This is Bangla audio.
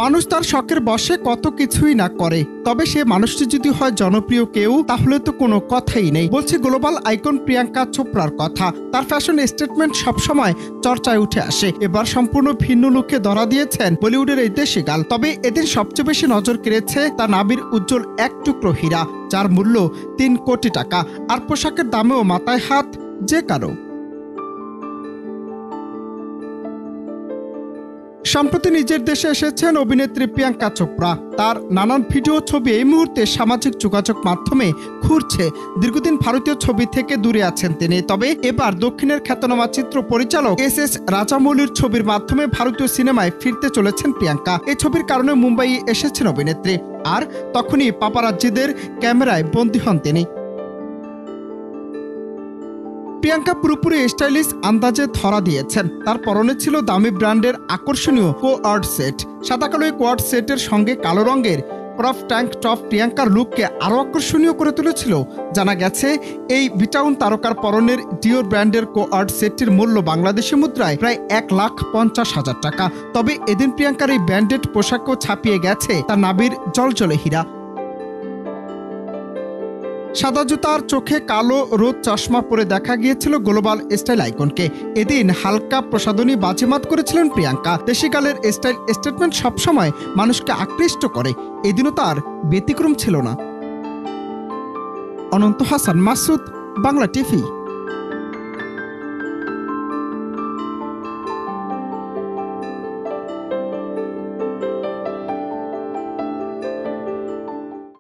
মানুষ তার শখের বশে কত কিছুই না করে, তবে সে মানুষটি যদি হয় জনপ্রিয় কেউ তাহলে তো কোনো কথাই নেই। বলছি গ্লোবাল আইকন প্রিয়াঙ্কা চোপড়ার কথা। তার ফ্যাশন স্টেটমেন্ট সবসময় চর্চায় উঠে আসে। এবার সম্পূর্ণ ভিন্ন লুকে ধরা দিয়েছেন বলিউডের এই দেশি গাল। তবে এদিন সবচেয়ে বেশি নজর কেড়েছে তার নাভির উজ্জ্বল এক টুকরো হীরা, যার মূল্য ৩ কোটি টাকা। আর পোশাকের দামেও মাথায় হাত যে কারো। সম্প্রতি নিজের দেশে এসেছেন অভিনেত্রী প্রিয়াঙ্কা চোপড়া। তার নানান ভিডিও ছবি এই মুহূর্তে সামাজিক যোগাযোগ মাধ্যমে ঘুরছে। দীর্ঘদিন ভারতীয় ছবি থেকে দূরে আছেন তিনি, তবে এবার দক্ষিণের খ্যাতনামা চিত্র পরিচালক এস রাজামৌলির ছবির মাধ্যমে ভারতীয় সিনেমায় ফিরতে চলেছেন প্রিয়াঙ্কা। এই ছবির কারণে মুম্বাইয়ে এসেছেন অভিনেত্রী, আর তখনই পাপারাজ্জিদের ক্যামেরায় বন্দী হন তিনি। প্রিয়াঙ্কা পুরোপুরি স্টাইলিশ আন্দাজে ধরা দিয়েছেন। তার পরনে ছিল দামি ব্র্যান্ডের আকর্ষণীয় কোয়ার্ড সেট। সাদা কালো এই কোয়ার্ড সেটের সঙ্গে কালো রঙের ক্রপ ট্যাঙ্ক টপ প্রিয়াঙ্কার লুককে আরও আকর্ষণীয় করে তুলেছিল। জানা গেছে এই বিটাউন তারকার পরনের ডিওর ব্র্যান্ডের কোয়ার্ড সেটটির মূল্য বাংলাদেশি মুদ্রায় প্রায় 1,50,000 টাকা। তবে এদিন প্রিয়াঙ্কার এই ব্র্যান্ডেড পোশাকও ছাপিয়ে গেছে তার নাভির জলজলে হীরা। সাদা জুতার চোখে কালো রোদ চশমা পরে দেখা গিয়েছিল গ্লোবাল স্টাইল আইকনকে। এদিন হালকা প্রসাধনী বাজিমাত করেছিলেন প্রিয়াঙ্কা। দেশি গালের স্টাইল স্টেটমেন্ট সবসময় মানুষকে আকৃষ্ট করে, এদিনও তার ব্যতিক্রম ছিল না। অনন্ত হাসান মাসুদ, বাংলা টিভি।